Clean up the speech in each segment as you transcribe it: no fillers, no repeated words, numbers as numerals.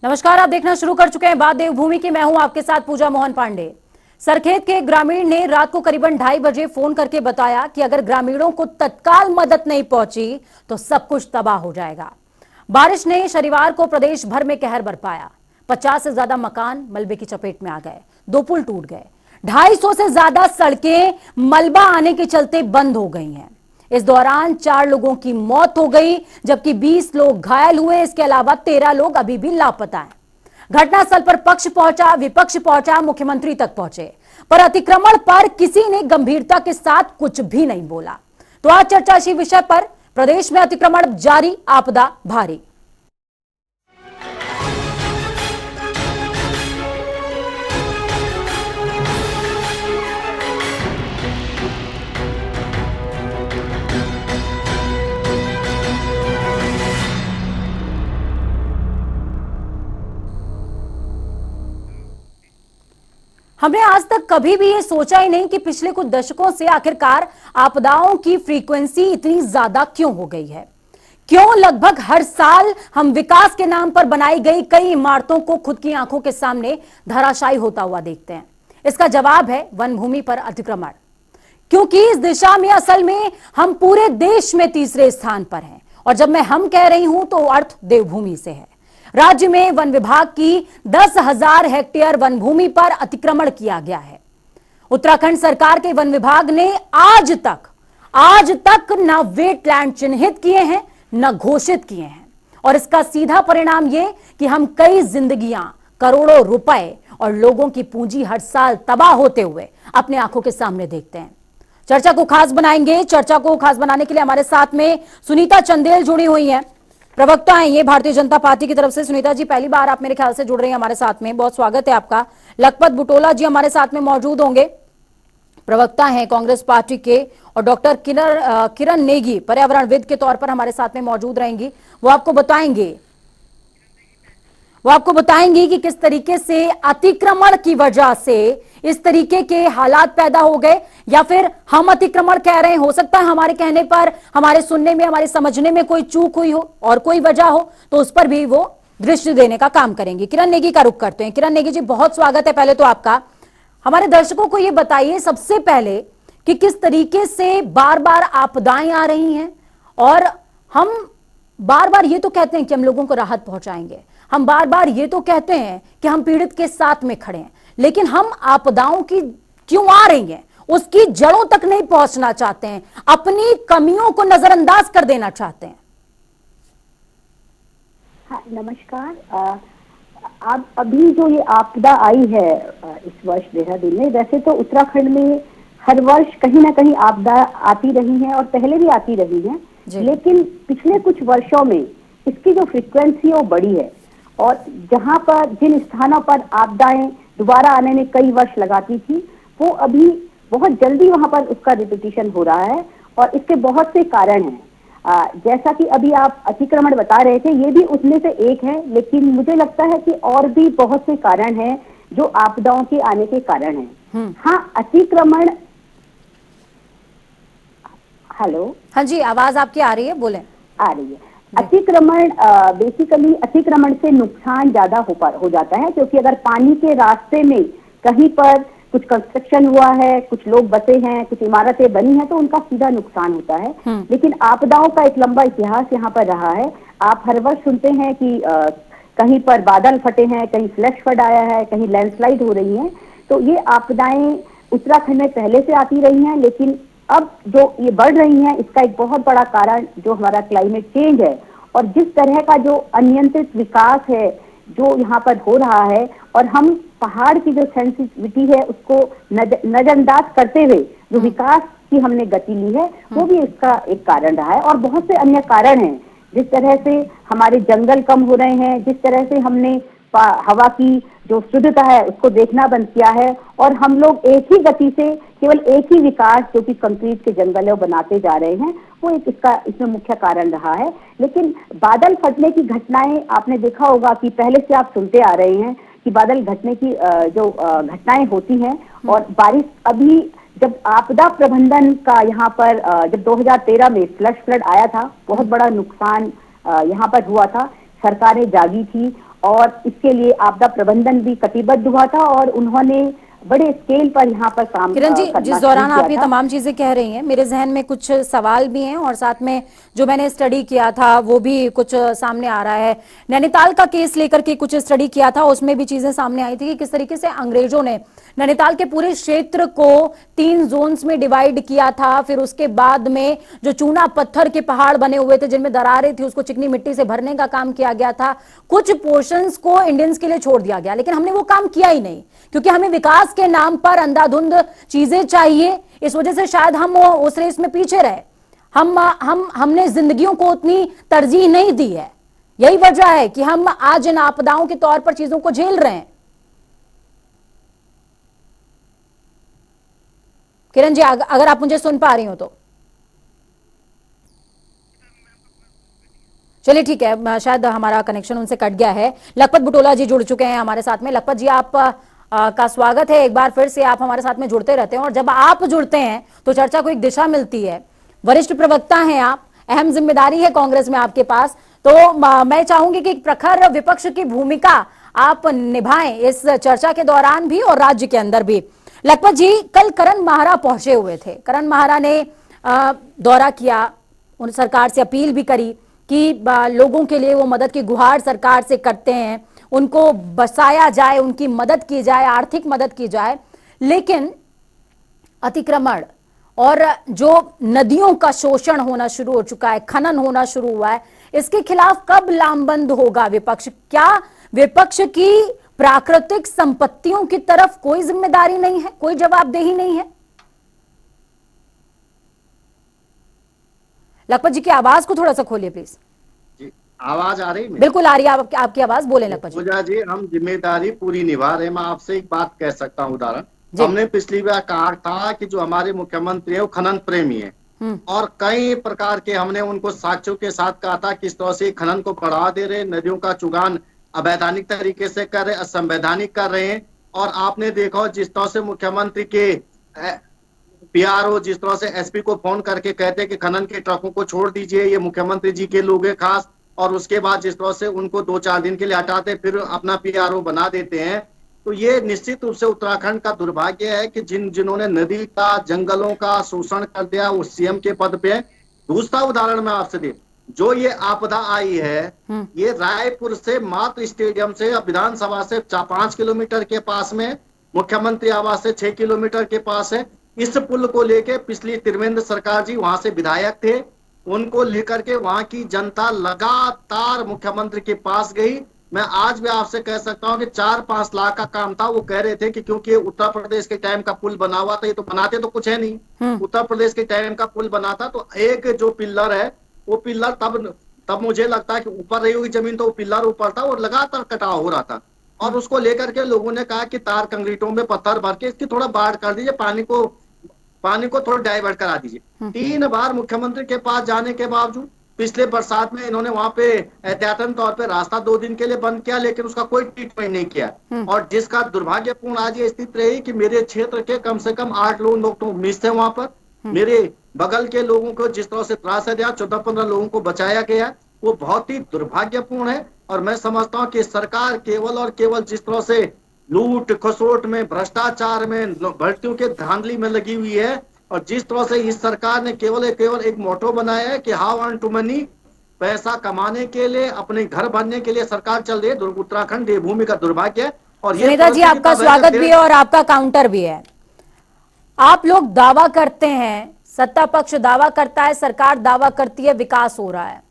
नमस्कार, आप देखना शुरू कर चुके हैं बात देवभूमि की। मैं हूं आपके साथ पूजा मोहन पांडे। सरखेत के ग्रामीण ने रात को करीबन 2:30 बजे फोन करके बताया कि अगर ग्रामीणों को तत्काल मदद नहीं पहुंची तो सब कुछ तबाह हो जाएगा। बारिश ने शनिवार को प्रदेश भर में कहर बरपाया। 50 से ज्यादा मकान मलबे की चपेट में आ गए, 2 पुल टूट गए, 250 से ज्यादा सड़कें मलबा आने के चलते बंद हो गई हैं। इस दौरान 4 लोगों की मौत हो गई, जबकि 20 लोग घायल हुए। इसके अलावा 13 लोग अभी भी लापता हैं। घटनास्थल पर पक्ष पहुंचा, विपक्ष पहुंचा, मुख्यमंत्री तक पहुंचे, पर अतिक्रमण पर किसी ने गंभीरता के साथ कुछ भी नहीं बोला। तो आज चर्चा इसी विषय पर। प्रदेश में अतिक्रमण जारी, आपदा भारी। हमने आज तक कभी भी ये सोचा ही नहीं कि पिछले कुछ दशकों से आखिरकार आपदाओं की फ्रीक्वेंसी इतनी ज्यादा क्यों हो गई है। क्यों लगभग हर साल हम विकास के नाम पर बनाई गई कई इमारतों को खुद की आंखों के सामने धराशायी होता हुआ देखते हैं। इसका जवाब है वन भूमि पर अतिक्रमण। क्योंकि इस दिशा में असल में हम पूरे देश में तीसरे स्थान पर हैं। और जब मैं हम कह रही हूं तो अर्थ देवभूमि से है। राज्य में वन विभाग की 10,000 हेक्टेयर वन भूमि पर अतिक्रमण किया गया है। उत्तराखंड सरकार के वन विभाग ने आज तक न वेटलैंड चिन्हित किए हैं, न घोषित किए हैं। और इसका सीधा परिणाम यह कि हम कई जिंदगियां, करोड़ों रुपए और लोगों की पूंजी हर साल तबाह होते हुए अपने आंखों के सामने देखते हैं। चर्चा को खास बनाएंगे। चर्चा को खास बनाने के लिए हमारे साथ में सुनीता चंदेल जुड़ी हुई हैं, प्रवक्ता हैं ये भारतीय जनता पार्टी की तरफ से। सुनीता जी, पहली बार आप मेरे ख्याल से जुड़ रही हैं हमारे साथ में, बहुत स्वागत है आपका। लखपत बुटोला जी हमारे साथ में मौजूद होंगे, प्रवक्ता हैं कांग्रेस पार्टी के। और डॉक्टर किरण नेगी पर्यावरणविद के तौर पर हमारे साथ में मौजूद रहेंगी। वो आपको बताएंगी कि किस तरीके से अतिक्रमण की वजह से इस तरीके के हालात पैदा हो गए, या फिर हम अतिक्रमण कह रहे हैं। हो सकता है हमारे कहने पर, हमारे सुनने में, हमारे समझने में कोई चूक हुई हो और कोई वजह हो, तो उस पर भी वो दृष्टि देने का काम करेंगे। किरण नेगी का रुख करते हैं। किरण नेगी जी, बहुत स्वागत है पहले तो आपका। हमारे दर्शकों को ये बताइए सबसे पहले कि किस तरीके से बार बार आपदाएं आ रही हैं, और हम बार बार ये तो कहते हैं कि हम लोगों को राहत पहुंचाएंगे, हम बार बार ये तो कहते हैं कि हम पीड़ित के साथ में खड़े हैं, लेकिन हम आपदाओं की क्यों आ रही हैं उसकी जड़ों तक नहीं पहुंचना चाहते हैं, अपनी कमियों को नजरअंदाज कर देना चाहते हैं। हाँ, नमस्कार। अब अभी जो ये आपदा आई है इस वर्ष देहरादून में, वैसे तो उत्तराखंड में हर वर्ष कहीं ना कहीं आपदा आती रही है और पहले भी आती रही है, लेकिन पिछले कुछ वर्षों में इसकी जो फ्रीक्वेंसी है वो बढ़ी है। और जहां पर जिन स्थानों पर आपदाएं दोबारा आने में कई वर्ष लगाती थी, वो अभी बहुत जल्दी वहां पर उसका रिपीटिशन हो रहा है। और इसके बहुत से कारण हैं। जैसा कि अभी आप अतिक्रमण बता रहे थे, ये भी उसमें से एक है, लेकिन मुझे लगता है कि और भी बहुत से कारण हैं जो आपदाओं के आने के कारण हैं। हाँ, अतिक्रमण। हेलो, हाँ जी, आवाज आपकी आ रही है, बोले। आ रही है। अतिक्रमण बेसिकली अतिक्रमण से नुकसान ज्यादा हो जाता है, क्योंकि अगर पानी के रास्ते में कहीं पर कुछ कंस्ट्रक्शन हुआ है, कुछ लोग बसे हैं, कुछ इमारतें बनी हैं, तो उनका सीधा नुकसान होता है। लेकिन आपदाओं का एक लंबा इतिहास यहाँ पर रहा है। आप हर वर्ष सुनते हैं कि कहीं पर बादल फटे हैं, कहीं फ्लैश फ्लड आया है, कहीं लैंडस्लाइड हो रही है। तो ये आपदाएं उत्तराखंड में पहले से आती रही हैं, लेकिन अब जो ये बढ़ रही हैं, इसका एक बहुत बड़ा कारण जो हमारा क्लाइमेट चेंज है और जिस तरह का जो अनियंत्रित विकास है जो यहाँ पर हो रहा है, और हम पहाड़ की जो सेंसिटिविटी है उसको नजरअंदाज करते हुए जो विकास की हमने गति ली है, वो भी इसका एक कारण रहा है। और बहुत से अन्य कारण हैं, जिस तरह से हमारे जंगल कम हो रहे हैं, जिस तरह से हमने हवा की जो शुद्धता है उसको देखना बंद किया है, और हम लोग एक ही गति से केवल एक ही विकास जो कि कंक्रीट के जंगल है वो बनाते जा रहे हैं, वो एक इसमें मुख्य कारण रहा है। लेकिन बादल फटने की घटनाएं आपने देखा होगा कि पहले से आप सुनते आ रहे हैं कि बादल घटने की जो घटनाएं होती हैं। और बारिश, अभी जब आपदा प्रबंधन का यहाँ पर जब 2013 में फ्लड आया था, बहुत बड़ा नुकसान यहाँ पर हुआ था, सरकारें जागी थी और इसके लिए आपदा प्रबंधन भी कटिबद्ध हुआ था और उन्होंने बड़े स्केल पर यहाँ पर काम किरण जी, करना जिस दौरान शुरू आप ये किया था। तमाम चीजें कह रही हैं, मेरे जहन में कुछ सवाल भी हैं और साथ में जो मैंने स्टडी किया था वो भी कुछ सामने आ रहा है। नैनीताल का केस लेकर के कुछ स्टडी किया था, उसमें भी चीजें सामने आई थी कि किस तरीके से अंग्रेजों ने नैनीताल के पूरे क्षेत्र को 3 जोन्स में डिवाइड किया था। फिर उसके बाद में जो चूना पत्थर के पहाड़ बने हुए थे जिनमें दरारें थी, उसको चिकनी मिट्टी से भरने का काम किया गया था। कुछ पोर्शंस को इंडियंस के लिए छोड़ दिया गया, लेकिन हमने वो काम किया ही नहीं, क्योंकि हमें विकास के नाम पर अंधाधुंध चीजें चाहिए। इस वजह से शायद हम उस रेस में पीछे रहे। हमने जिंदगियों को उतनी तरजीह नहीं दी है। यही वजह है कि हम आज इन आपदाओं के तौर पर चीजों को झेल रहे हैं। किरण जी, अगर आप मुझे सुन पा रही हो तो चलिए, ठीक है, शायद हमारा कनेक्शन उनसे कट गया है। लखपत बुटोला जी जुड़ चुके हैं हमारे साथ में। लखपत जी, आप का स्वागत है। एक बार फिर से आप हमारे साथ में जुड़ते रहते हैं और जब आप जुड़ते हैं तो चर्चा को एक दिशा मिलती है। वरिष्ठ प्रवक्ता हैं आप, अहम जिम्मेदारी है कांग्रेस में आपके पास, तो मैं चाहूंगी कि एक प्रखर विपक्ष की भूमिका आप निभाएं इस चर्चा के दौरान भी और राज्य के अंदर भी। लखपत जी, कल करण माहरा पहुंचे हुए थे। करण माहरा ने दौरा किया, उन सरकार से अपील भी करी कि लोगों के लिए वो मदद की गुहार सरकार से करते हैं, उनको बसाया जाए, उनकी मदद की जाए, आर्थिक मदद की जाए। लेकिन अतिक्रमण और जो नदियों का शोषण होना शुरू हो चुका है, खनन होना शुरू हुआ है, इसके खिलाफ कब लामबंद होगा विपक्ष? क्या विपक्ष की प्राकृतिक संपत्तियों की तरफ कोई जिम्मेदारी नहीं है, कोई जवाबदेही नहीं है? लखपत जी की आवाज को थोड़ा सा खोलिए प्लीज। जी, आवाज आ रही? बिल्कुल आ रही है, आपकी आवाज, बोले लखपत जी। पूजा जी, हम जिम्मेदारी पूरी निभा रहे हैं। मैं आपसे एक बात कह सकता हूँ, उदाहरण हमने पिछली बार कहा था कि जो हमारे मुख्यमंत्री है वो खनन प्रेमी है और कई प्रकार के हमने उनको साक्ष्यों के साथ कहा था किस तरह से खनन को बढ़ावा दे रहे, नदियों का चुगान अवैधानिक तरीके से कर रहे, असंवैधानिक कर रहे हैं। और आपने देखा जिस तरह से मुख्यमंत्री के पीआरओ जिस तरह से एसपी को फोन करके कहते हैं कि खनन के ट्रकों को छोड़ दीजिए, ये मुख्यमंत्री जी के लोग हैं खास, और उसके बाद जिस तरह से उनको 2-4 दिन के लिए हटाते फिर अपना पीआरओ बना देते हैं। तो ये निश्चित रूप से उत्तराखंड का दुर्भाग्य है कि जिन्होंने नदी का, जंगलों का शोषण कर दिया वो सीएम के पद पे। दूसरा उदाहरण मैं आपसे दे, जो ये आपदा आई है ये रायपुर से मात्र स्टेडियम से विधानसभा से 5 किलोमीटर के पास में, मुख्यमंत्री आवास से 6 किलोमीटर के पास है। इस पुल को लेके पिछली त्रिवेंद्र सरकार जी वहां से विधायक थे, उनको लेकर के वहां की जनता लगातार मुख्यमंत्री के पास गई। मैं आज भी आपसे कह सकता हूं कि 4-5 लाख का काम था। वो कह रहे थे कि क्योंकि उत्तर प्रदेश के टाइम का पुल बना हुआ था, ये तो बनाते तो कुछ है नहीं, उत्तर प्रदेश के टाइम का पुल बना था, तो एक जो पिल्लर है वो पिल्लर तब मुझे लगता है कि ऊपर रही होगी जमीन, तो वो पिल्लर ऊपर था और लगातार कटाव हो रहा था। और उसको लेकर के लोगों ने कहा कि तार कंक्रीटों में पत्थर भर के इसकी थोड़ा बाढ़ कर दीजिए, पानी को थोड़ा डाइवर्ट करा दीजिए। 3 बार मुख्यमंत्री के पास जाने के बावजूद पिछले बरसात में इन्होंने वहां पे एहतियातन तौर पे रास्ता 2 दिन के लिए बंद किया, लेकिन उसका कोई ट्रीटमेंट नहीं किया। और जिसका दुर्भाग्यपूर्ण आज ये स्थिति रही कि मेरे क्षेत्र के कम से कम 8 लोग तो मिस थे वहां पर। मेरे बगल के लोगों को जिस तरह से त्रास दिया, 14-15 लोगों को बचाया गया, वो बहुत ही दुर्भाग्यपूर्ण है। और मैं समझता हूँ कि सरकार केवल और केवल जिस तरह से लूट खसोट में, भ्रष्टाचार में, भर्तियों के धांधली में लगी हुई है, और जिस तरह से इस सरकार ने केवल एक मोटो बनाया है कि हाउ अर्न टू मनी, पैसा कमाने के लिए, अपने घर बनने के लिए सरकार चल रही है। उत्तराखंड देवभूमि का दुर्भाग्य है। और सुनीता जी, आपका स्वागत भी है और आपका काउंटर भी है। आप लोग दावा करते हैं, सत्ता पक्ष दावा करता है, सरकार दावा करती है विकास हो रहा है।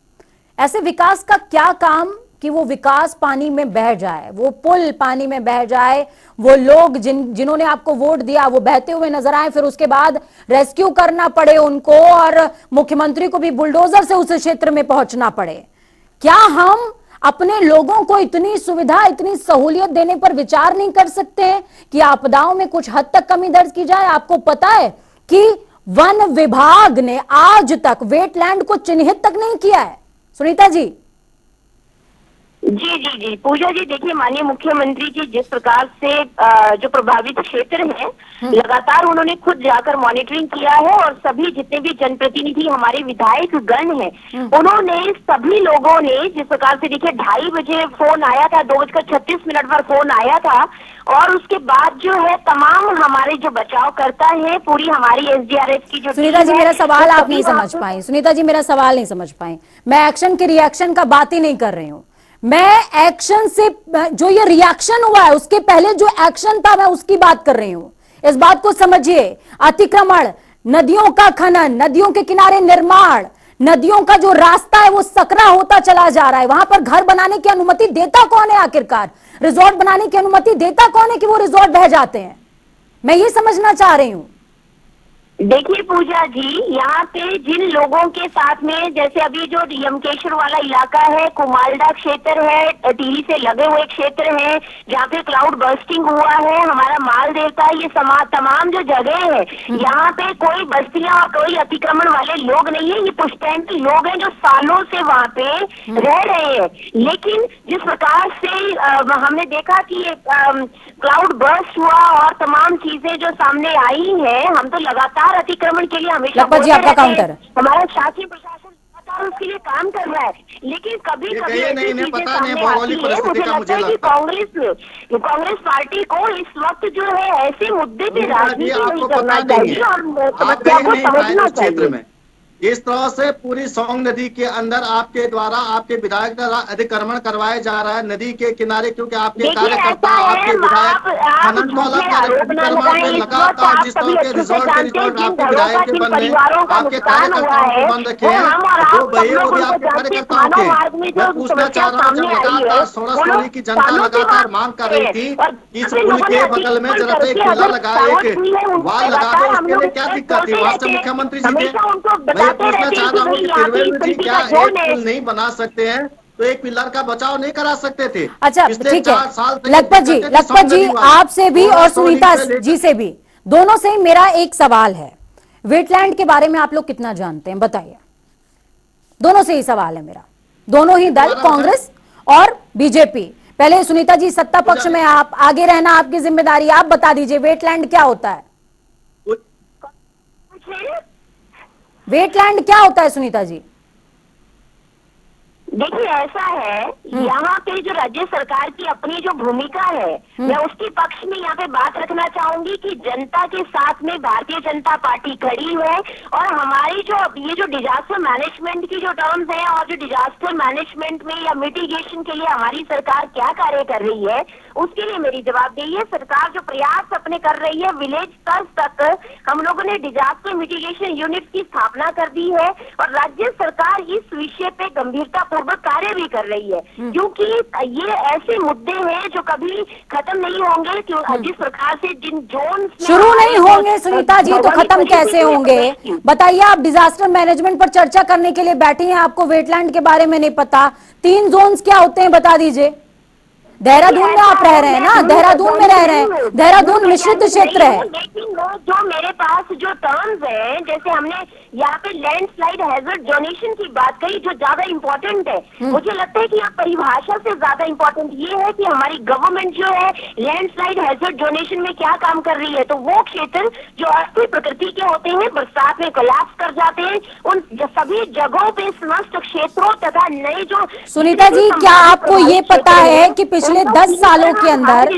ऐसे विकास का क्या काम कि वो विकास पानी में बह जाए, वो पुल पानी में बह जाए, वो लोग जिन्होंने आपको वोट दिया वो बहते हुए नजर आए, फिर उसके बाद रेस्क्यू करना पड़े उनको और मुख्यमंत्री को भी बुलडोजर से उस क्षेत्र में पहुंचना पड़े। क्या हम अपने लोगों को इतनी सुविधा, इतनी सहूलियत देने पर विचार नहीं कर सकते कि आपदाओं में कुछ हद तक कमी दर्ज की जाए? आपको पता है कि वन विभाग ने आज तक वेटलैंड को चिन्हित तक नहीं किया है। सुनीता जी, जी जी जी पूजा जी, देखिए माननीय मुख्यमंत्री जी जिस प्रकार से जो प्रभावित क्षेत्र है लगातार उन्होंने खुद जाकर मॉनिटरिंग किया है, और सभी जितने भी जनप्रतिनिधि हमारे विधायक गण हैं उन्होंने सभी लोगों ने जिस प्रकार से देखिए 2:30 बजे फोन आया था, 2:36 पर फोन आया था, और उसके बाद जो है तमाम हमारे जो बचाव करता है पूरी हमारी एसडीआरएफ की जो सुनीता जी मेरा सवाल आप नहीं समझ पाए, सुनीता जी मेरा सवाल नहीं समझ पाए। मैं एक्शन के रिएक्शन का बात ही नहीं कर रही हूं, मैं एक्शन से जो ये रिएक्शन हुआ है उसके पहले जो एक्शन था मैं उसकी बात कर रही हूं। इस बात को समझिए, अतिक्रमण, नदियों का खनन, नदियों के किनारे निर्माण, नदियों का जो रास्ता है वो सकरा होता चला जा रहा है। वहां पर घर बनाने की अनुमति देता कौन है? आखिरकार रिजॉर्ट बनाने की अनुमति देता कौन है कि वो रिजॉर्ट बह जाते हैं? मैं ये समझना चाह रही हूं। देखिए पूजा जी, यहाँ पे जिन लोगों के साथ में जैसे अभी जो यमकेश्वर वाला इलाका है, कुमालडा क्षेत्र है, टिहरी से लगे हुए क्षेत्र है जहाँ पे क्लाउड बर्स्टिंग हुआ है, हमारा माल देवता, ये तमाम जो जगह है यहाँ पे कोई बस्तियां और कोई अतिक्रमण वाले लोग नहीं है। ये पुश्तैनी के लोग हैं जो सालों से वहाँ पे रह रहे हैं। लेकिन जिस प्रकार से हमने देखा कि क्लाउड बर्स्ट हुआ और तमाम चीजें जो सामने आई है, हम तो लगातार अतिक्रमण के लिए हमेशा लखपत जी आपका काउंटर है। हमारा शासी प्रशासन लगातार उसके लिए काम कर रहा है, लेकिन कभी कभी ऐसी चीजें सामने आती है। मुझे लगता है कि कांग्रेस पार्टी को इस वक्त जो है ऐसे मुद्दे पे राजनीति नहीं करना चाहिए और समस्या को समझना चाहिए। इस तरह से पूरी सोंग नदी के अंदर आपके द्वारा, आपके विधायक द्वारा अतिक्रमण करवाया जा रहा है नदी के किनारे, क्योंकि आपके कार्यकर्ता, आपके विधायक खनन को लगातार जिस तरह के रिजॉर्ट के रिजॉर्ट आपके विधायक के बन रहे, आपके कार्यकर्ताओं को बंद रखे हैं, जो बहे हुए आपके कार्यकर्ताओं के। मैं पूछना चाह रहा हूँ, जब लगातार सोरसोली की जनता लगातार मांग कर रही थी इस पुल के बगल में जरा एक पिलर लगा, एक वाल लगा दो, उसके लिए क्या दिक्कत थी? वहां से मुख्यमंत्री जी थे। मैं पूछना चाह रहा हूँ कि त्रिवेणी जी क्या एक पुल नहीं बना सकते हैं तो एक पिलर का बचाव नहीं करा सकते थे? अच्छा ठीक है लखपत जी आपसे भी और सुनीता जी से भी, दोनों से मेरा एक सवाल है। वेटलैंड के बारे में आप लोग कितना जानते हैं बताइए? दोनों से ही सवाल है मेरा, दोनों ही दल कांग्रेस और बीजेपी। पहले सुनीता जी, सत्ता पक्ष में आप आगे रहना आपकी जिम्मेदारी, आप बता दीजिए वेटलैंड क्या होता है? वेटलैंड क्या होता है सुनीता जी? देखिए ऐसा है, यहाँ पे जो राज्य सरकार की अपनी जो भूमिका है मैं उसके पक्ष में यहाँ पे बात रखना चाहूंगी कि जनता के साथ में भारतीय जनता पार्टी खड़ी है, और हमारी जो ये जो डिजास्टर मैनेजमेंट की जो टर्म्स है और जो डिजास्टर मैनेजमेंट में या मिटिगेशन के लिए हमारी सरकार क्या कार्य कर रही है उसके लिए मेरी जवाबदेही है। सरकार जो प्रयास अपने कर रही है, विलेज स्तर तक हम लोगों ने डिजास्टर मिटिगेशन यूनिट की स्थापना कर दी है, और राज्य सरकार इस विषय पे गंभीरता पूर्वक कार्य भी कर रही है, क्योंकि ये ऐसे मुद्दे हैं जो कभी खत्म नहीं होंगे। जिस प्रकार से जिन जोन शुरू नहीं होंगे सुनीता जी तो खत्म कैसे होंगे? बताइए, आप डिजास्टर मैनेजमेंट पर चर्चा करने के लिए बैठी हैं, आपको वेटलैंड के बारे में नहीं पता? 3 जोन्स क्या होते हैं बता दीजिए। देहरादून में आप रह रहे हैं ना, देहरादून में रह रहे हैं, देहरादून मिश्रित क्षेत्र है। लेकिन जो मेरे पास जो टर्म्स है, जैसे हमने यहाँ पे लैंडस्लाइड हैजर्ड डोनेशन की बात कही जो ज्यादा इम्पोर्टेंट है, मुझे लगता है कि यहाँ परिभाषा से ज्यादा इम्पोर्टेंट ये है कि हमारी गवर्नमेंट जो है लैंडस्लाइड हैजर्ड डोनेशन में क्या काम कर रही है। तो वो क्षेत्र जो अस्थिर प्रकृति के होते हैं, बरसात में कोलैप्स कर जाते हैं, उन सभी जगहों पे समस्त क्षेत्रों तथा नए जो। सुनीता जी, क्या आपको ये पता है कि पिछले 10 सालों के अंदर,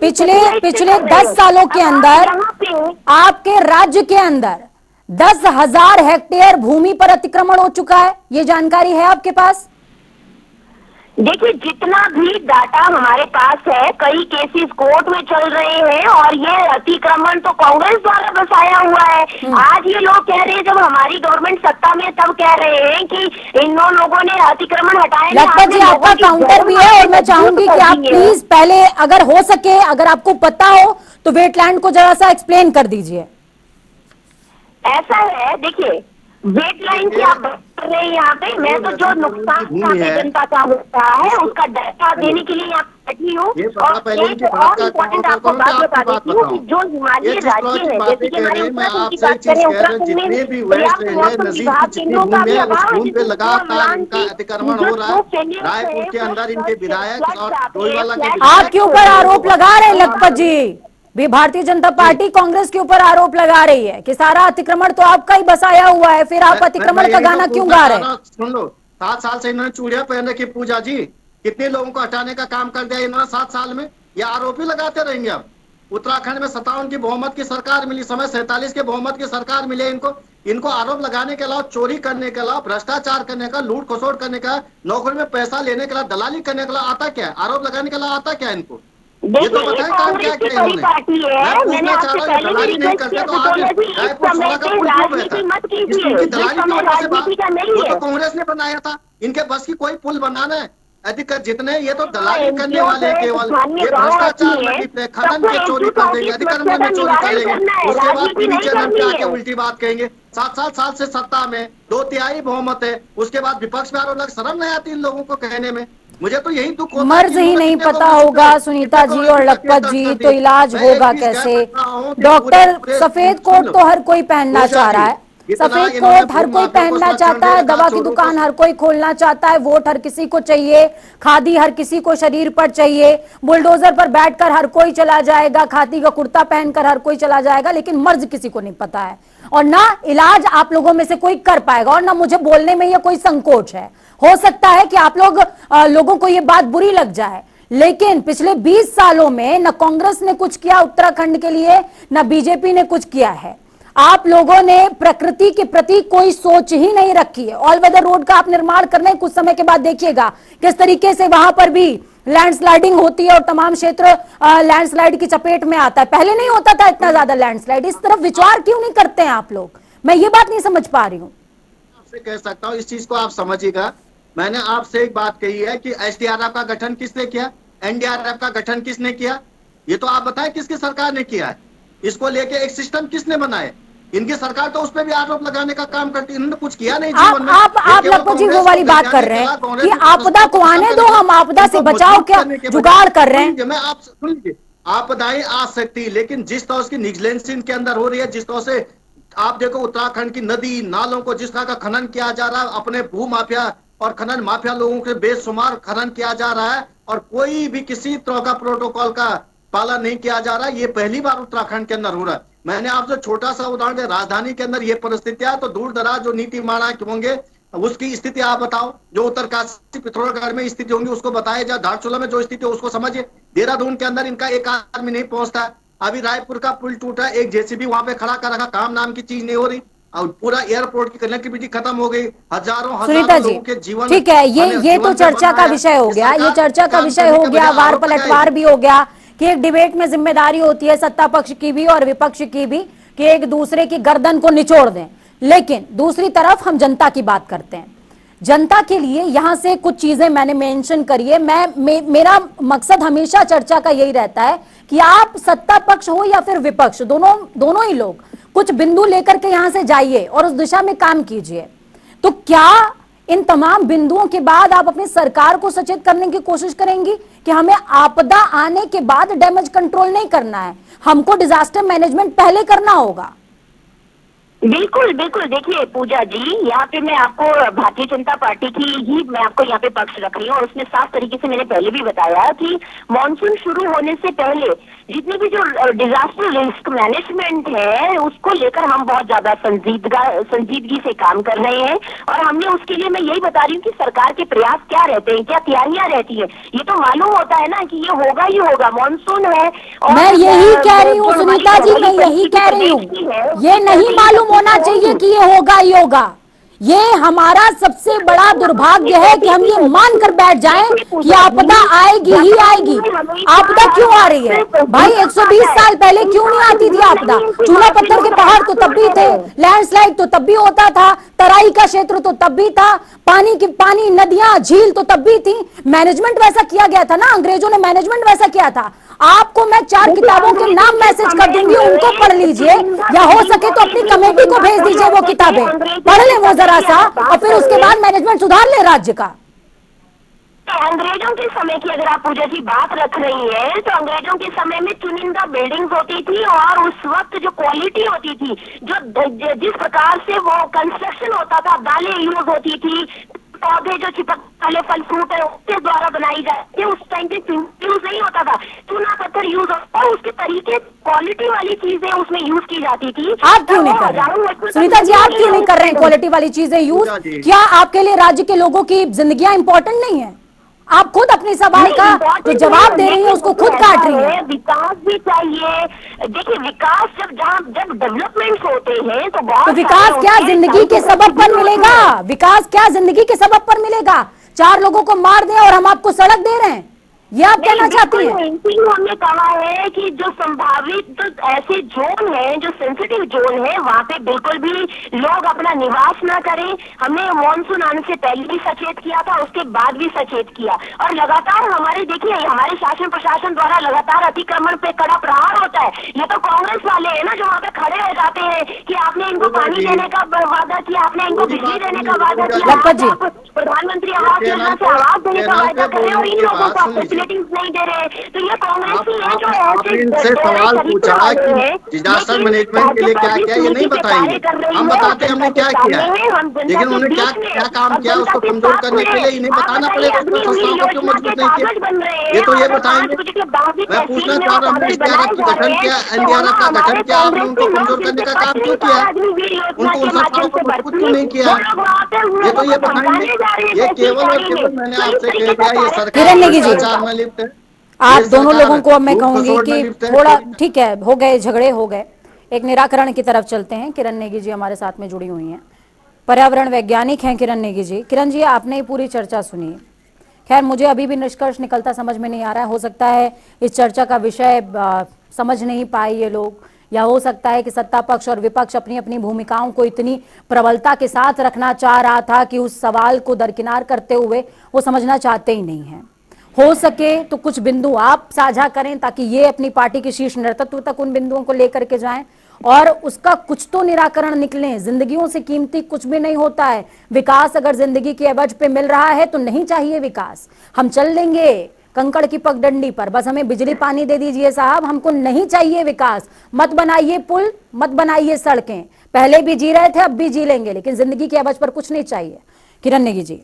पिछले 10 सालों के अंदर आपके राज्य के अंदर 10,000 हेक्टेयर भूमि पर अतिक्रमण हो चुका है? ये जानकारी है आपके पास? देखिए, जितना भी डाटा हमारे पास है, कई केसेस कोर्ट में चल रहे हैं, और ये अतिक्रमण तो कांग्रेस द्वारा बसाया हुआ है। आज ये लोग कह रहे हैं, जब हमारी गवर्नमेंट सत्ता में तब कह रहे हैं कि इन लोगों ने अतिक्रमण हटाए। लखपत जी, आपका काउंटर भी है, और मैं चाहूंगी कि आप प्लीज पहले अगर हो सके, अगर आपको पता हो तो वेटलैंड को जरा सा एक्सप्लेन कर दीजिए। ऐसा है, देखिए वेट लाइन की आप बात कर रहे हैं यहाँ पे। मैं तो जो नुकसान यहाँ पे जनता का होता है उसका डाटा देने के लिए यहाँ बैठी हूँ। और एक और इम्पोर्टेंट आपको बात बता देती हूँ कि जो हिमालय राज्य है, जैसे कि हमारे उत्तराखंड की बात करें, उत्तराखंड में पर्याप्त मौसम विभाग केंद्रों का भी अभाव है, जिससे लगातार अतिक्रमण हो रहा है। रायपुर के अंदर इनके विधायक और डोईवाला के आपके ऊपर आरोप लगा रहे हैं लखपत जी, भी भारतीय जनता पार्टी कांग्रेस के ऊपर आरोप लगा रही है कि सारा अतिक्रमण तो आपका ही बसाया हुआ है, फिर आप अतिक्रमण का गाना क्यों गा रहे हैं? सुन लो, 7 साल से इन्होंने चूड़ियां पहन रखी। पूजा जी, कितने लोगों को हटाने का काम कर दिया इन्होंने 7 साल में? ये आरोप ही लगाते रहेंगे। अब उत्तराखंड में 57 की बहुमत की सरकार मिली, समय 47 के बहुमत की सरकार मिले इनको आरोप लगाने के अलावा, चोरी करने के अलावा, भ्रष्टाचार करने का, लूट खसोट करने का, नौकरी में पैसा लेने के अलावा, दलाली करने के अलावा आता क्या है? आरोप लगाने के अलावा आता क्या इनको? ये तो बताएं काम क्या किया इन्होंने। मैं पूछना चाह रहा हूँ, दलाली नहीं करते तो आगे रायपुर सोलह का पुल क्यों बहता? इसकी दलाली की वजह से बात, वो तो कांग्रेस ने बनाया था। इनके बस की कोई पुल बनाना है अधिकार जितने, ये तो दलाली करने वाले केवल, ये भ्रष्टाचार में लिप्त है, खनन के चोरी कर देंगे, अधिक्रमण में चोरी कर लेंगे, उसके बाद पीढ़ी चैनल पे आके उल्टी बात कहेंगे। 7 साल से सत्ता में 2/3 बहुमत है, उसके बाद विपक्ष में आरोप लग, शर्म नहीं आती इन लोगों को कहने में? मुझे तो यही दुख होता है। मर्ज ही नहीं पता होगा सुनीता जी और लखपत जी, तो इलाज होगा कैसे? डॉक्टर, सफेद कोट तो हर कोई पहनना चाह रहा है, सफेद कोट हर कोई पहनना चाहता है, दवा की दुकान हर कोई खोलना चाहता है, वोट हर किसी को चाहिए, खादी हर किसी को शरीर पर चाहिए, बुलडोजर पर बैठकर हर कोई चला जाएगा, खादी का कुर्ता पहनकर हर कोई चला जाएगा, लेकिन मर्ज किसी को नहीं पता है। और ना इलाज आप लोगों में से कोई कर पाएगा, और ना मुझे बोलने में ये कोई संकोच है। हो सकता है कि आप लोगों को ये बात बुरी लग जाए, लेकिन पिछले 20 सालों में न कांग्रेस ने कुछ किया उत्तराखंड के लिए, न बीजेपी ने कुछ किया है। आप लोगों ने प्रकृति के प्रति कोई सोच ही नहीं रखी है। ऑल वेदर रोड का आप निर्माण कर रहे हैं, कुछ समय के बाद देखिएगा किस तरीके से वहां पर भी लैंडस्लाइडिंग होती है और तमाम क्षेत्र लैंडस्लाइड की चपेट में आता है। पहले नहीं होता था इतना ज्यादा लैंडस्लाइड। इस तरफ विचार क्यों नहीं करते हैं आप लोग? मैं ये बात नहीं समझ पा रही हूँ। आपसे कह सकता हूँ, इस चीज को आप समझिएगा। मैंने आपसे एक बात कही है कि एसडीआरएफ का गठन किसने किया, एनडीआरएफ का गठन किसने किया, ये तो आप बताएं किसकी सरकार ने किया है? इसको लेके एक सिस्टम किसने बनाया? इनकी सरकार तो उस पर भी आरोप लगाने का काम करती है, इन्होंने कुछ किया नहीं जीवन में। आप लखपत जी वो वाली बात कर रहे हैं कि आपदा को आने दो, हम आपदा से बचाव क्या जुगाड़ कर रहे हैं। मैं आप सुन लीजिए, आपदाएं आ सकती, लेकिन जिस तरह की निग्लेंस इनके अंदर हो रही है, जिस तरह से आप देखो उत्तराखंड की नदी नालों को जिस तरह का खनन किया जा रहा है, अपने भू माफिया और खनन माफिया लोगों के बेशुमार खनन किया जा रहा है, और कोई भी किसी तरह का प्रोटोकॉल का पालन नहीं किया जा रहा है। ये पहली बार उत्तराखंड के अंदर हो रहा है। मैंने आपसे छोटा सा उदाहरण दिया, राजधानी के अंदर ये परिस्थितियां, तो दूर दराज जो नीति निर्माण होंगे उसकी स्थिति आप बताओ। जो उत्तरकाशी पिथौरागढ़ में स्थिति होंगी उसको बताया जाए, धारचूला में जो स्थिति है उसको समझिए। देहरादून के अंदर इनका एक आदमी नहीं पहुंचता है। अभी रायपुर का पुल टूटा, एक जेसीबी वहां पे खड़ा कर रखा, काम नाम की चीज नहीं हो रही, और पूरा एयरपोर्ट की कनेक्टिविटी खत्म हो गई। हजारों लोगों के जीवन, ठीक है, ये तो चर्चा का विषय हो गया, ये चर्चा का विषय हो गया, वार पलटवार भी हो गया कि एक डिबेट में जिम्मेदारी होती है सत्ता पक्ष की भी और विपक्ष की भी कि एक दूसरे की गर्दन को निचोड़ दें। लेकिन दूसरी तरफ हम जनता की बात करते हैं। जनता के लिए यहां से कुछ चीजें मैंने मेंशन करी है। मेरा मकसद हमेशा चर्चा का यही रहता है कि आप सत्ता पक्ष हो या फिर विपक्ष, दोनों ही लोग कुछ बिंदु लेकर के यहां से जाइए और उस दिशा में काम कीजिए। तो क्या इन तमाम बिंदुओं के बाद आप अपनी सरकार को सचेत करने की कोशिश करेंगी कि हमें आपदा आने के बाद डैमेज कंट्रोल नहीं करना है, हमको डिजास्टर मैनेजमेंट पहले करना होगा? बिल्कुल बिल्कुल। देखिए पूजा जी, यहाँ पे मैं आपको भारतीय जनता पार्टी की ही मैं आपको यहाँ पे पक्ष रख रही हूँ, और उसमें साफ तरीके से मैंने पहले भी बताया कि मॉनसून शुरू होने से पहले जितनी भी जो डिजास्टर रिस्क मैनेजमेंट है उसको लेकर हम बहुत ज्यादा संजीदगी से काम कर रहे हैं। और हमने उसके लिए, मैं यही बता रही हूँ कि सरकार के प्रयास क्या रहते हैं, क्या तैयारियां रहती है। ये तो मालूम होता है ना कि ये होगा ही होगा, मॉनसून है। और मैं यही कह रही हूँ सुनीता जी, मैं यही कह रही हूँ, ये नहीं मालूम होना चाहिए कि ये होगा ही होगा। ये हमारा सबसे बड़ा दुर्भाग्य है कि हम ये मानकर बैठ जाएं कि आपदा आएगी ही आएगी। आपदा क्यों आ रही है भाई? 120 साल पहले क्यों नहीं आती थी आपदा? चूना पत्थर के पहाड़ तो तब भी थे, लैंडस्लाइड तो तब भी होता था, तराई का क्षेत्र तो तब भी था, पानी नदियां झील तो तब भी थी। मैनेजमेंट वैसा किया गया था ना, अंग्रेजों ने मैनेजमेंट वैसा किया था। आपको मैं 4 किताबों के नाम मैसेज कर दूंगी, उनको पढ़ लीजिए, या हो सके तो अपनी कमेटी को भेज दीजिए वो किताबें, पढ़ ले वो जरा सा, और फिर उसके बाद मैनेजमेंट सुधार ले राज्य का। अंग्रेजों के समय की अगर आप पूजा जी बात रख रही है तो अंग्रेजों के समय में चुनिंदा बिल्डिंग्स होती थी और उस वक्त जो क्वालिटी होती थी, जो जिस प्रकार से वो कंस्ट्रक्शन होता था, दालें यूज होती थी, पौधे जो चिपक वाले फल फ्रूट है उसके द्वारा बनाई जाती है, उस टाइम पे यूज नहीं होता था, चूना पत्थर यूज होता, उसके तरीके क्वालिटी वाली चीजें उसमें यूज की जाती थी। आप क्यों नहीं कर रहे सुनीता जी, आप क्यों नहीं कर रहे हैं क्वालिटी वाली चीजें यूज? क्या आपके लिए राज्य के लोगों की जिंदगियां इंपॉर्टेंट नहीं है? आप खुद अपने सवाल का जो जवाब दे रही है उसको खुद काट रही है। विकास भी चाहिए। देखिए विकास जब डेवलपमेंट होते हैं तो बहुत, तो विकास क्या जिंदगी के सबब पर मिलेगा? विकास क्या जिंदगी के सबब पर मिलेगा? 4 लोगों को मार दें और हम आपको सड़क दे रहे हैं, ये आप कहना चाहती हैं? हमने कहा है कि जो संभावित ऐसे जोन है, जो सेंसिटिव जोन है, वहाँ पे बिल्कुल भी लोग अपना निवास ना करें। हमने मानसून आने से पहले भी सचेत किया था, उसके बाद भी सचेत किया, और लगातार हमारे देखिए हमारे शासन प्रशासन द्वारा लगातार अतिक्रमण पे कड़ा प्रहार होता है। ये तो कांग्रेस वाले है ना जो वहाँ पे खड़े हो जाते हैं कि आपने इनको पानी देने का वादा किया, आपने इनको बिजली देने का वादा किया, प्रधानमंत्री आवास योजना से आवास देने का वादा करें और इन लोगों को नहीं दे रहे। तो ये कांग्रेस ही है जो आपने इनसे सवाल पूछा कि डिजास्टर मैनेजमेंट के लिए क्या किया, ये नहीं बताएंगे। हम बताते हैं हमने क्या किया, लेकिन उन्होंने क्या काम किया उसको कमजोर करने के लिए इन्हें बताना पड़ेगा। अपने संस्थाओं को क्यों मजबूत नहीं किया, ये तो ये बताएंगे। मैं पूछना चाह रहा हूँ, एनडीआरएफ का गठन किया, एनडीआरएफ का गठन किया, आपने उनको कमजोर करने का काम क्यों किया? उनको उन संस्थाओं को मजबूत क्यों नहीं किया? ये तो ये बताएंगे। ये केवल और केवल मैंने आपसे कह दिया, ये सरकार में लिप्त है। आप दोनों लोगों को अब मैं कहूंगी कि थोड़ा ठीक है, हो गए झगड़े हो गए, एक निराकरण की तरफ चलते हैं। किरण नेगी जी हमारे साथ में जुड़ी हुई हैं, पर्यावरण वैज्ञानिक हैं किरण नेगी जी। किरण जी, आपने पूरी चर्चा सुनी, खैर मुझे अभी भी निष्कर्ष निकलता समझ में नहीं आ रहा है। हो सकता है इस चर्चा का विषय समझ नहीं पाए ये लोग, या हो सकता है कि सत्ता पक्ष और विपक्ष अपनी अपनी भूमिकाओं को इतनी प्रबलता के साथ रखना चाह रहा था कि उस सवाल को दरकिनार करते हुए वो समझना चाहते ही नहीं है। हो सके तो कुछ बिंदु आप साझा करें ताकि ये अपनी पार्टी के शीर्ष नेतृत्व तक उन बिंदुओं को लेकर के जाएं और उसका कुछ तो निराकरण निकले। जिंदगियों से कीमती कुछ भी नहीं होता है। विकास अगर जिंदगी के एवज पे मिल रहा है तो नहीं चाहिए विकास, हम चल लेंगे कंकड़ की पगडंडी पर, बस हमें बिजली पानी दे दीजिए साहब, हमको नहीं चाहिए विकास। मत बनाइए पुल, मत बनाइए सड़कें, पहले भी जी रहे थे अब भी जी लेंगे, लेकिन जिंदगी के एवज पर कुछ नहीं चाहिए। किरण नेगी जी।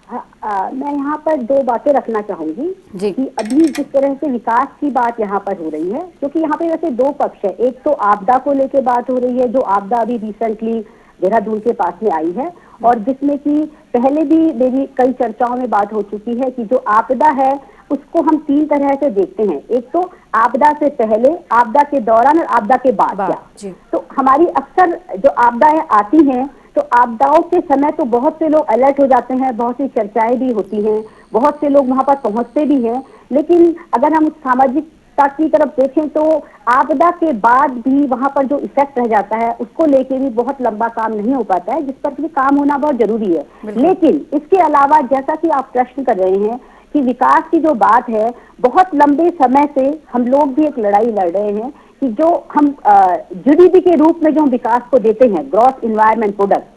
मैं यहाँ पर 2 बातें रखना चाहूंगी कि अभी जिस तरह से विकास की बात यहाँ पर हो रही है, क्योंकि यहाँ पे वैसे 2 पक्ष है। एक तो आपदा को लेके बात हो रही है, जो आपदा अभी रिसेंटली देहरादून के पास में आई है, और जिसमें कि पहले भी मेरी कई चर्चाओं में बात हो चुकी है कि जो आपदा है उसको हम 3 तरह से देखते हैं। एक तो आपदा से पहले, आपदा के दौरान और आपदा के बाद क्या। तो हमारी अक्सर जो आपदाएं आती हैं तो आपदाओं के समय तो बहुत से लोग अलर्ट हो जाते हैं, बहुत सी चर्चाएं भी होती हैं, बहुत से लोग वहां पर पहुंचते भी हैं, लेकिन अगर हम सामाजिकता की तरफ देखें तो आपदा के बाद भी वहां पर जो इफेक्ट रह जाता है उसको लेके भी बहुत लंबा काम नहीं हो पाता है, जिस पर भी काम होना बहुत जरूरी है। लेकिन इसके अलावा जैसा कि आप प्रश्न कर रहे हैं कि विकास की जो बात है, बहुत लंबे समय से हम लोग भी एक लड़ाई लड़ रहे हैं कि जो हम जीडीपी के रूप में जो हम विकास को देते हैं, ग्रॉस इन्वायरमेंट प्रोडक्ट,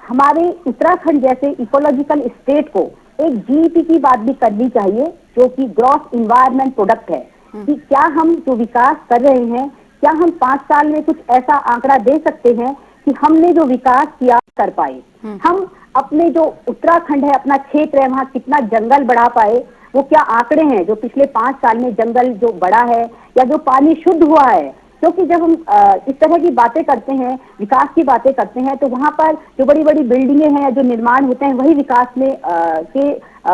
हमारे उत्तराखंड जैसे इकोलॉजिकल स्टेट को एक जीडीपी की बात भी करनी चाहिए जो कि ग्रॉस इन्वायरमेंट प्रोडक्ट है। कि क्या हम जो विकास कर रहे हैं, क्या हम 5 साल में कुछ ऐसा आंकड़ा दे सकते हैं कि हमने जो विकास किया कर पाए, हम अपने जो उत्तराखंड है, अपना क्षेत्र है, वहाँ कितना जंगल बढ़ा पाए, वो क्या आंकड़े हैं जो पिछले 5 साल में जंगल जो बढ़ा है या जो पानी शुद्ध हुआ है। क्योंकि जब हम इस तरह की बातें करते हैं, विकास की बातें करते हैं, तो वहां पर जो बड़ी बड़ी बिल्डिंगें हैं, जो निर्माण होते हैं, वही विकास में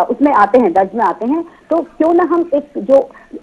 उसमें आते हैं, दर्ज में आते हैं। तो क्यों ना हम एक जो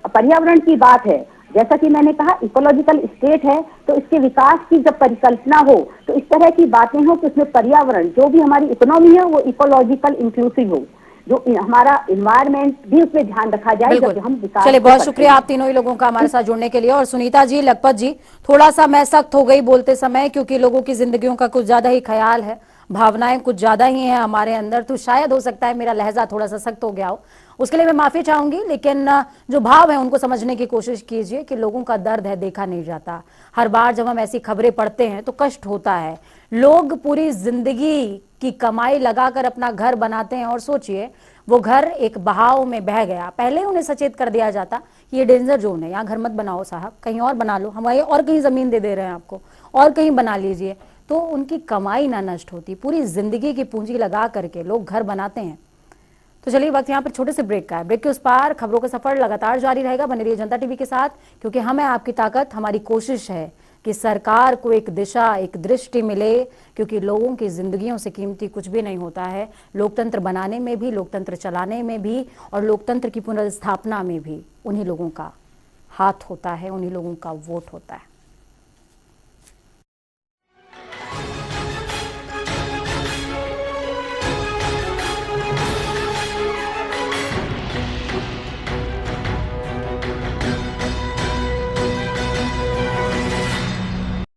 पर्यावरण की बात है जैसा कि मैंने कहा इकोलॉजिकल स्टेट है, तो इसके विकास की जब परिकल्पना हो तो इस तरह की बातें हो कि उसमें पर्यावरण, जो भी हमारी इकोनॉमी है वो इकोलॉजिकल इंक्लूसिव हो, जो हमारा इन्वायरमेंट भी उसमें ध्यान रखा जाए जब हम विकास। चलिए, बहुत शुक्रिया आप तीनों ही लोगों का हमारे साथ जुड़ने के लिए। और सुनीता जी, लखपत जी, थोड़ा सा मैं सख्त हो गई बोलते समय, क्योंकि लोगों की जिंदगियों का कुछ ज्यादा ही ख्याल है, भावनाएं कुछ ज्यादा ही हैं हमारे अंदर, तो शायद हो सकता है मेरा लहजा थोड़ा सा सख्त हो गया हो, उसके लिए मैं माफी चाहूंगी। लेकिन जो भाव है उनको समझने की कोशिश कीजिए कि लोगों का दर्द है देखा नहीं जाता। हर बार जब हम ऐसी खबरें पढ़ते हैं तो कष्ट होता है। लोग पूरी जिंदगी की कमाई लगाकर अपना घर बनाते हैं और सोचिए वो घर एक बहाव में बह गया। पहले उन्हें सचेत कर दिया जाता कि ये डेंजर जोन है, यहाँ घर मत बनाओ साहब, कहीं और बना लो, हम और कहीं जमीन दे दे रहे हैं आपको, और कहीं बना लीजिए, तो उनकी कमाई ना नष्ट होती। पूरी जिंदगी की पूंजी लगा करके लोग घर बनाते हैं। तो चलिए, वक्त यहाँ पर छोटे से ब्रेक का है। ब्रेक के उस पार खबरों का सफर लगातार जारी रहेगा। बने रहिए जनता टीवी के साथ, क्योंकि हम है आपकी ताकत। हमारी कोशिश है कि सरकार को एक दिशा, एक दृष्टि मिले, क्योंकि लोगों की जिंदगियों से कीमती कुछ भी नहीं होता है। लोकतंत्र बनाने में भी, लोकतंत्र चलाने में भी, और लोकतंत्र की पुनर्स्थापना में भी उन्हीं लोगों का हाथ होता है, उन्हीं लोगों का वोट होता है।